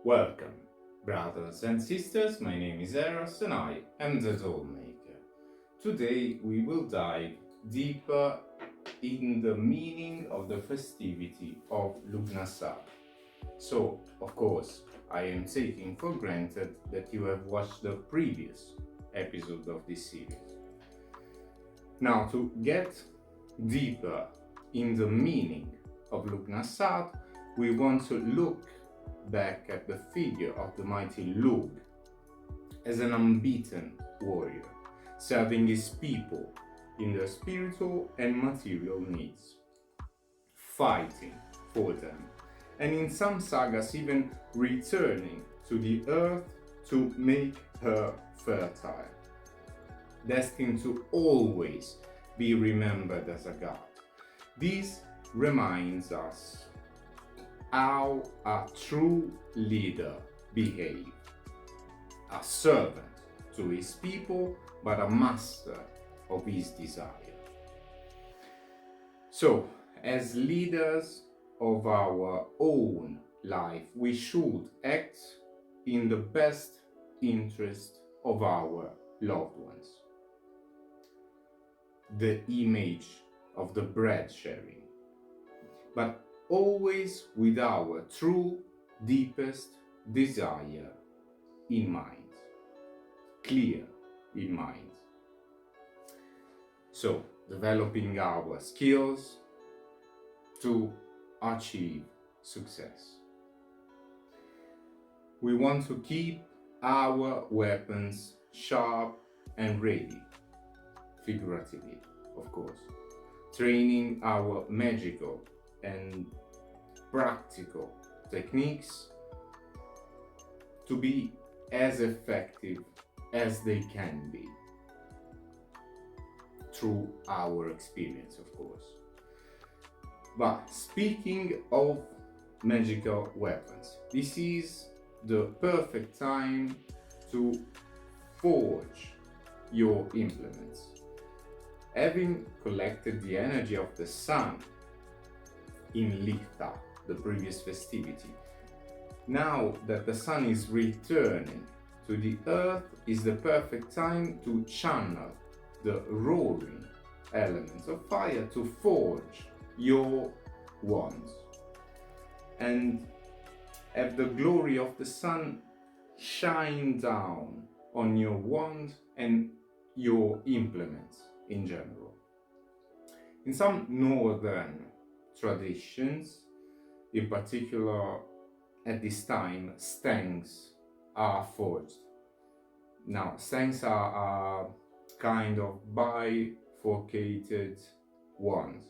Welcome, brothers and sisters. My name is Eros and I am the Dollmaker. Today we will dive deeper in the meaning of the festivity of Lughnasadh. So, of course, I am taking for granted that you have watched the previous episode of this series. Now, to get deeper in the meaning of Lughnasadh, we want to look back at the figure of the mighty Lugh as an unbeaten warrior, serving his people in their spiritual and material needs, fighting for them, and in some sagas even returning to the earth to make her fertile, destined to always be remembered as a god. This reminds us how a true leader behaves, a servant to his people, but a master of his desire. So, as leaders of our own life, we should act in the best interest of our loved ones. The image of the bread sharing, but always with our true, deepest desire in mind, clear in mind. So, developing our skills to achieve success. We want to keep our weapons sharp and ready, figuratively, of course, training our magical and practical techniques to be as effective as they can be through our experience, of course. But speaking of magical weapons, this is the perfect time to forge your implements. Having collected the energy of the sun in Lichta, the previous festivity, now that the sun is returning to the earth, is the perfect time to channel the roaring elements of fire to forge your wands and have the glory of the sun shine down on your wand and your implements in general. In some northern traditions, in particular at this time, stangs are forged. Now, stangs are a kind of bifurcated wands.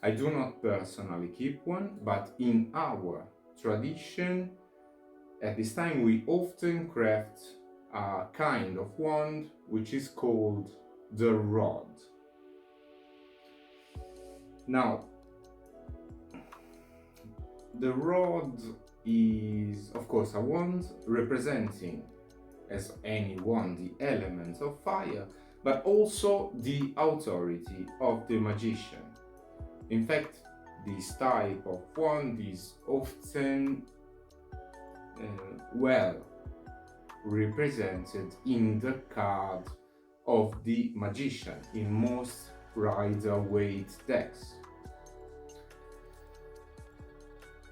I do not personally keep one, but in our tradition, at this time we often craft a kind of wand which is called the rod. Now, the rod is, of course, a wand representing, as any wand, the elements of fire, but also the authority of the magician. In fact, this type of wand is often well represented in the card of the magician in most Rider-Waite decks.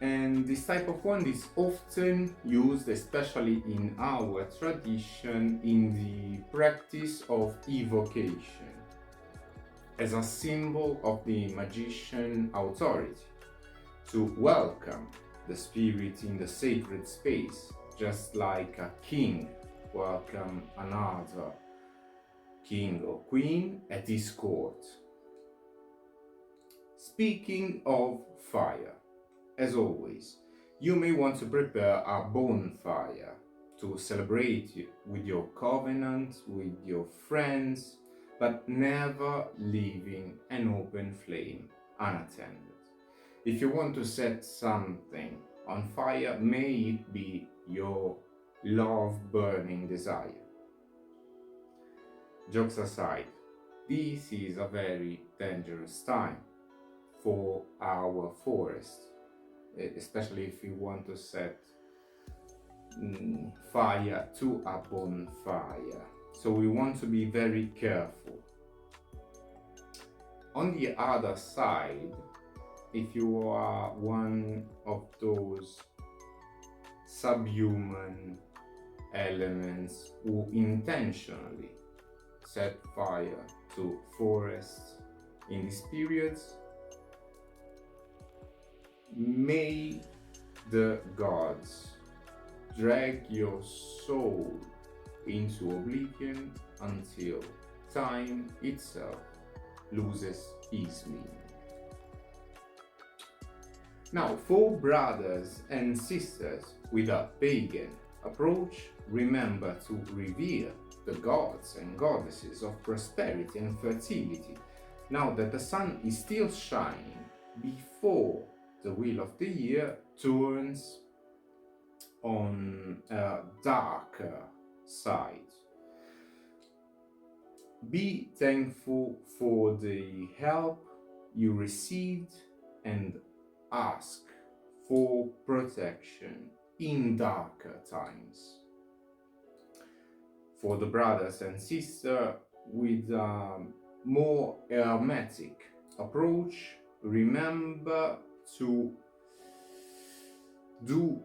And this type of wand is often used, especially in our tradition, in the practice of evocation, as a symbol of the magician authority, to welcome the spirit in the sacred space, just like a king welcome another king or queen at his court. Speaking of fire, as always, you may want to prepare a bonfire to celebrate with your covenant, with your friends, but never leaving an open flame unattended. If you want to set something on fire, may it be your love-burning desire. Jokes aside, this is a very dangerous time for our forest, especially if you want to set fire to a bonfire. So we want to be very careful. On the other side, if you are one of those subhuman elements who intentionally set fire to forests in these periods, may the gods drag your soul into oblivion until time itself loses its meaning. Now, for brothers and sisters with a pagan approach, remember to revere the gods and goddesses of prosperity and fertility, now that the sun is still shining before the wheel of the year turns on a darker side. Be thankful for the help you received and ask for protection in darker times. For the brothers and sisters with a more hermetic approach, remember to do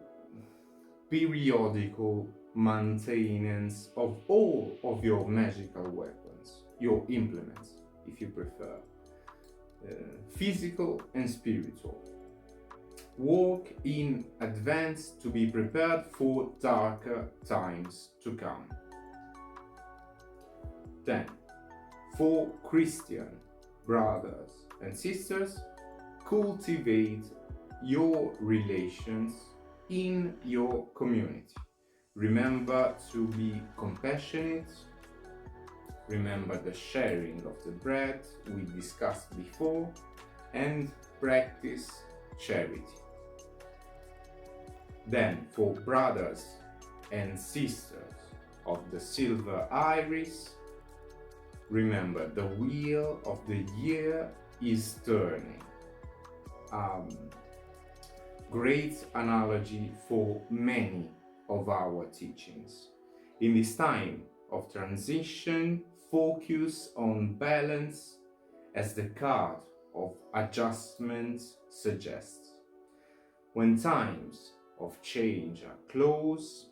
periodical maintenance of all of your magical weapons, your implements, if you prefer, physical and spiritual. Work in advance to be prepared for darker times to come. Then, for Christian brothers and sisters, cultivate your relations in your community. Remember to be compassionate. Remember the sharing of the bread we discussed before, and practice charity. Then, for brothers and sisters of the silver iris, remember the wheel of the year is turning. Great analogy for many of our teachings. In this time of transition, focus on balance as the card of adjustment suggests. When times of change are close,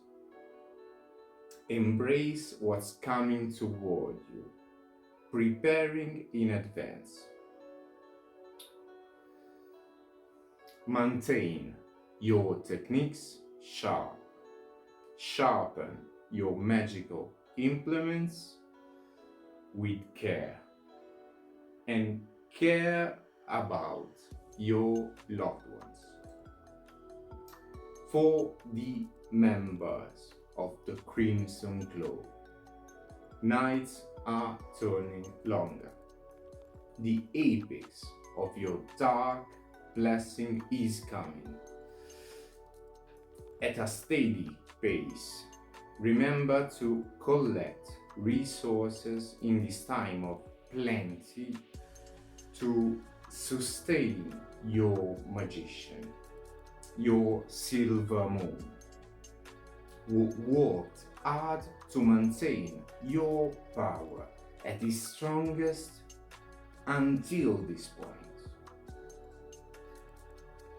embrace what's coming toward you, preparing in advance. Maintain your techniques sharp. Sharpen your magical implements with care, and care about your loved ones. For the members of the Crimson Claw, nights are turning longer. The apex of your dark blessing is coming. At a steady pace, remember to collect resources in this time of plenty to sustain your magician, your silver moon, who worked hard to maintain your power at its strongest until this point.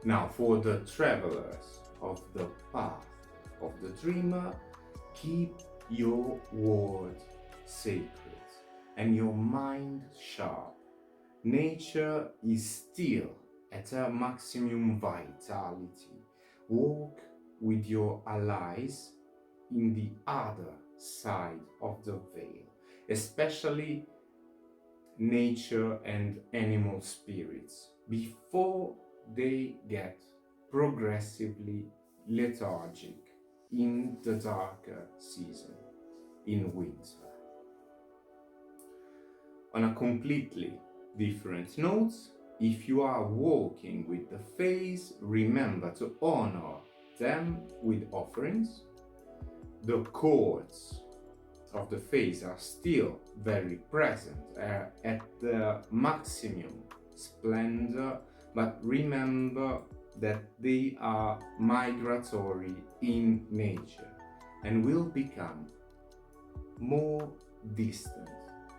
Now, for the travelers of the path of the dreamer, keep your word sacred and your mind sharp. Nature is still at her maximum vitality. Walk with your allies in the other side of the veil, especially nature and animal spirits, before they get progressively lethargic in the darker season, in winter. On a completely different note, if you are walking with the Fays, remember to honor them with offerings. The courts of the Fays are still very present at the maximum splendor, but remember that they are migratory in nature and will become more distant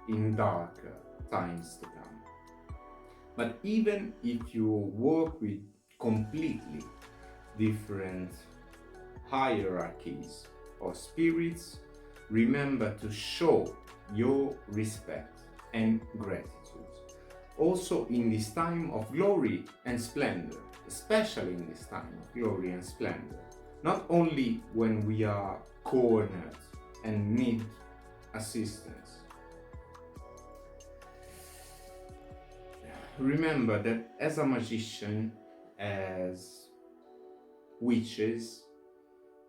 in darker times to come. But even if you work with completely different hierarchies or spirits, remember to show your respect and gratitude. Also in this time of glory and splendor, especially in this time of glory and splendor, not only when we are cornered and need assistance. Remember that as a magician, as witches,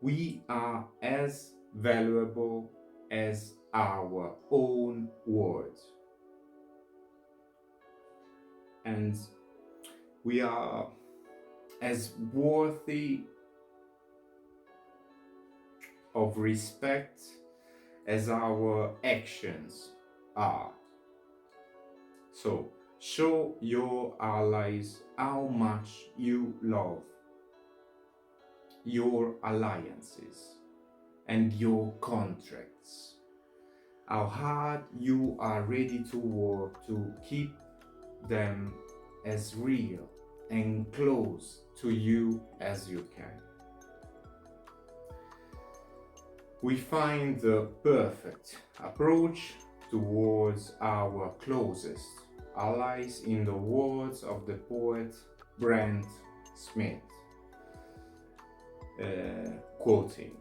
we are as valuable as our own words. And we are as worthy of respect as our actions are. So, show your allies how much you love your alliances and your contracts, how hard you are ready to work to keep them as real and close to you as you can. We find the perfect approach towards our closest allies in the words of the poet Brent Smith, quoting,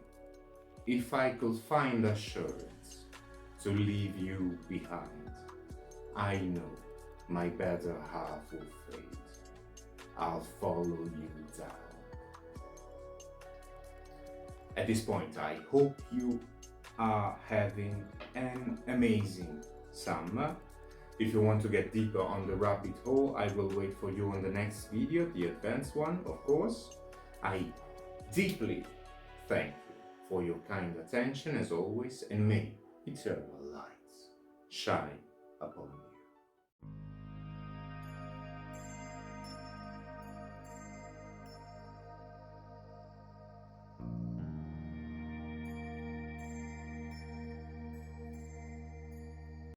"If I could find assurance to leave you behind, I know my better half will fade. I'll follow you down." At this point, I hope you are having an amazing summer. If you want to get deeper on the rabbit hole, I will wait for you on the next video, the advanced one, of course. I deeply thank you for your kind attention as always, and may eternal lights shine upon you.